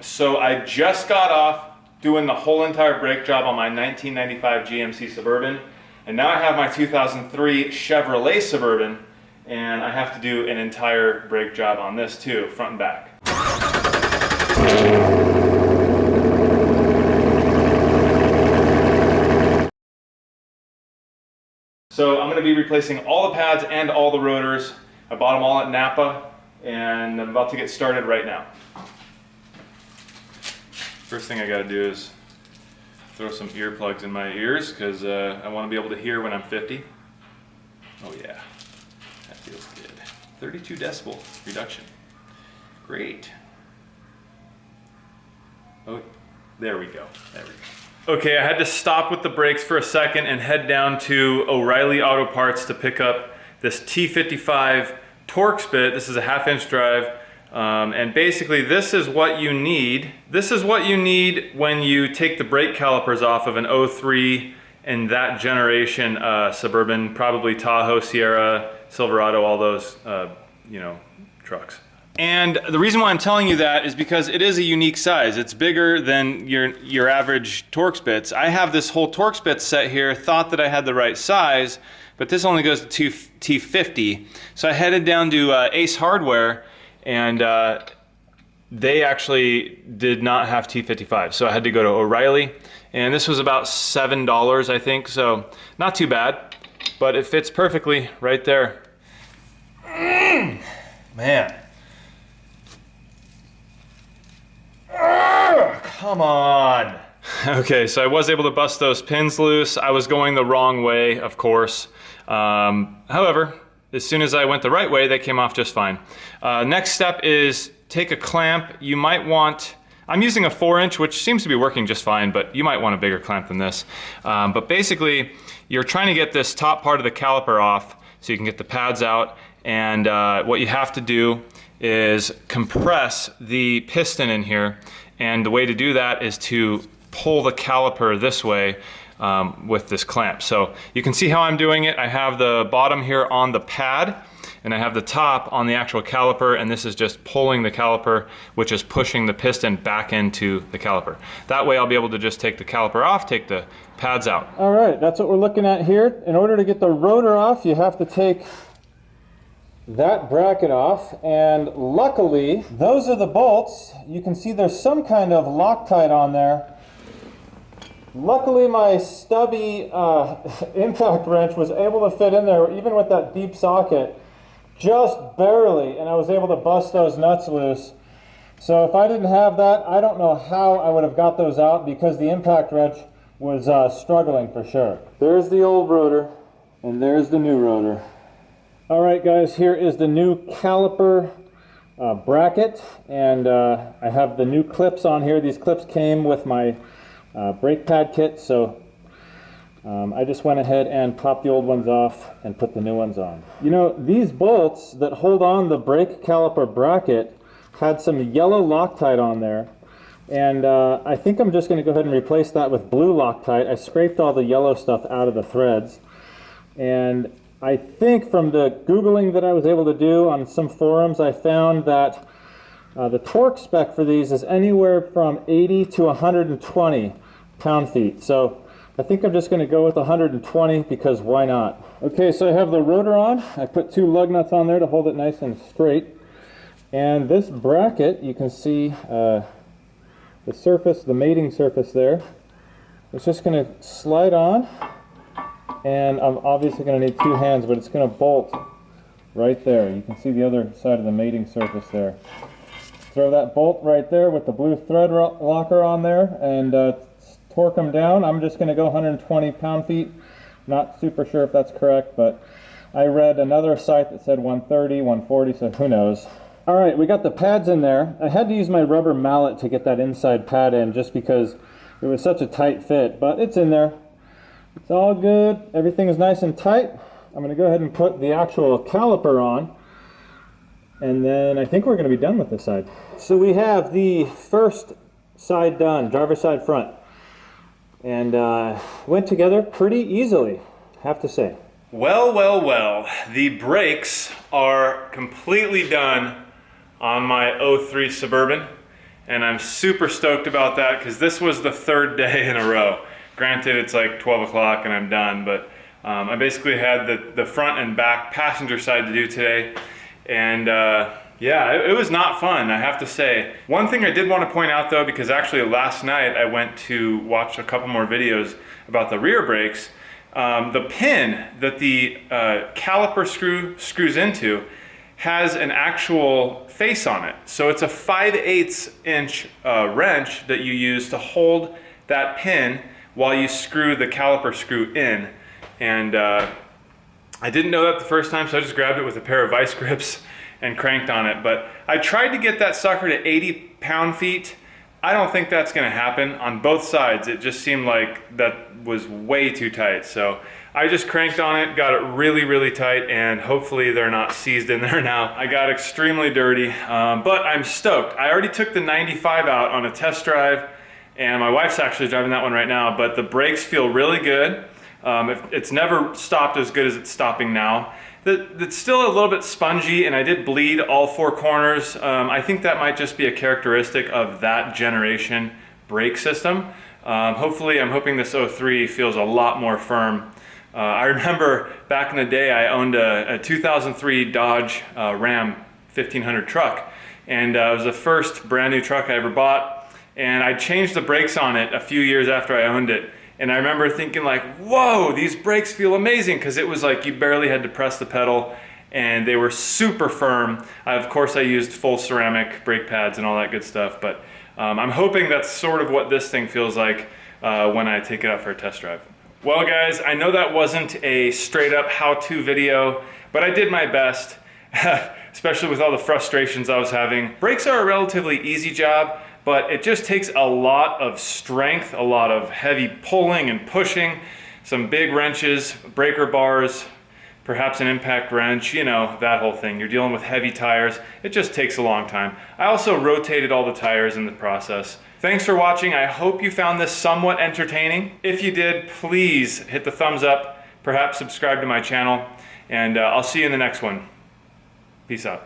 So I just got off doing the whole entire brake job on my 1995 GMC Suburban, and now I have my 2003 Chevrolet Suburban, and I have to do an entire brake job on this too, front and back. So I'm going to be replacing all the pads and all the rotors. I bought them all at NAPA, and I'm about to get started right now. First thing I got to do is throw some earplugs in my ears because I want to be able to hear when I'm 50. Oh yeah, that feels good. 32 decibel reduction. Great. Oh, there we go. There we go. Okay, I had to stop with the brakes for a second and head down to O'Reilly Auto Parts to pick up this T55 Torx bit. This is a 1/2-inch drive, and basically this is what you need. This is what you need when you take the brake calipers off of an 03 and that generation Suburban, probably Tahoe, Sierra, Silverado, all those trucks. And the reason why I'm telling you that is because it is a unique size. It's bigger than your average Torx bits. I have this whole Torx bit set here, thought that I had the right size, but this only goes to T50. So I headed down to Ace Hardware, and they actually did not have T55. So I had to go to O'Reilly, and this was about $7, I think. So not too bad, but it fits perfectly right there. Man. Come on. Okay, so I was able to bust those pins loose. I was going the wrong way, of course. However, as soon as I went the right way, they came off just fine. Next step is take a clamp. You might want, I'm using a 4-inch, which seems to be working just fine, but you might want a bigger clamp than this. But basically, you're trying to get this top part of the caliper off so you can get the pads out. And what you have to do is compress the piston in here, and the way to do that is to pull the caliper this way with this clamp. So you can see how I'm doing it. I have the bottom here on the pad, and I have the top on the actual caliper, and this is just pulling the caliper, which is pushing the piston back into the caliper. That way I'll be able to just take the caliper off, take the pads out. All right, that's what we're looking at here. In order to get the rotor off, you have to take that bracket off, and luckily those are the bolts. You can see there's some kind of Loctite on there. Luckily my stubby impact wrench was able to fit in there even with that deep socket, just barely, and I was able to bust those nuts loose. So if I didn't have that, I don't know how I would have got those out because the impact wrench was struggling for sure. There's the old rotor and there's the new rotor. All right guys, here is the new caliper bracket, and I have the new clips on here. These clips came with my brake pad kit, so I just went ahead and popped the old ones off and put the new ones on. You know, these bolts that hold on the brake caliper bracket had some yellow Loctite on there, and I think I'm just going to go ahead and replace that with blue Loctite. I scraped all the yellow stuff out of the threads, and I think from the Googling that I was able to do on some forums, I found that the torque spec for these is anywhere from 80 to 120 pound-feet. So I think I'm just going to go with 120 because why not? Okay, so I have the rotor on. I put 2 lug nuts on there to hold it nice and straight. And this bracket, you can see the surface, the mating surface there. It's just going to slide on. And I'm obviously going to need 2 hands, but it's going to bolt right there. You can see the other side of the mating surface there. Throw that bolt right there with the blue thread locker on there and torque them down. I'm just going to go 120 pound-feet. Not super sure if that's correct, but I read another site that said 130, 140, so who knows. All right, we got the pads in there. I had to use my rubber mallet to get that inside pad in just because it was such a tight fit, but it's in there. It's all good. Everything is nice and tight. I'm going to go ahead and put the actual caliper on, and then I think we're going to be done with this side. So we have the first side done, driver's side front, and went together pretty easily, I have to say. Well, well, well, the brakes are completely done on my 03 Suburban, and I'm super stoked about that because this was the third day in a row. Granted, it's like 12 o'clock and I'm done, but I basically had the front and back passenger side to do today, and yeah, it was not fun, I have to say. One thing I did want to point out though, because actually last night I went to watch a couple more videos about the rear brakes. The pin that the caliper screws into has an actual face on it. So it's a 5/8 inch wrench that you use to hold that pin while you screw the caliper screw in. And I didn't know that the first time, so I just grabbed it with a pair of vice grips and cranked on it. But I tried to get that sucker to 80 pound-feet. I don't think that's gonna happen on both sides. It just seemed like that was way too tight. So I just cranked on it, got it really, really tight, and hopefully they're not seized in there now. I got extremely dirty, but I'm stoked. I already took the 95 out on a test drive, and my wife's actually driving that one right now, but the brakes feel really good. It's never stopped as good as it's stopping now. It's still a little bit spongy, and I did bleed all four corners. I think that might just be a characteristic of that generation brake system. Hopefully, I'm hoping this 03 feels a lot more firm. I remember back in the day, I owned a 2003 Dodge Ram 1500 truck, and it was the first brand new truck I ever bought, and I changed the brakes on it a few years after I owned it. And I remember thinking like, whoa, these brakes feel amazing, because it was like you barely had to press the pedal and they were super firm. Of course I used full ceramic brake pads and all that good stuff, but I'm hoping that's sort of what this thing feels like when I take it out for a test drive. Well guys, I know that wasn't a straight up how-to video, but I did my best, especially with all the frustrations I was having. Brakes are a relatively easy job, but it just takes a lot of strength, a lot of heavy pulling and pushing, some big wrenches, breaker bars, perhaps an impact wrench, you know, that whole thing. You're dealing with heavy tires. It just takes a long time. I also rotated all the tires in the process. Thanks for watching. I hope you found this somewhat entertaining. If you did, please hit the thumbs up, perhaps subscribe to my channel, and I'll see you in the next one. Peace out.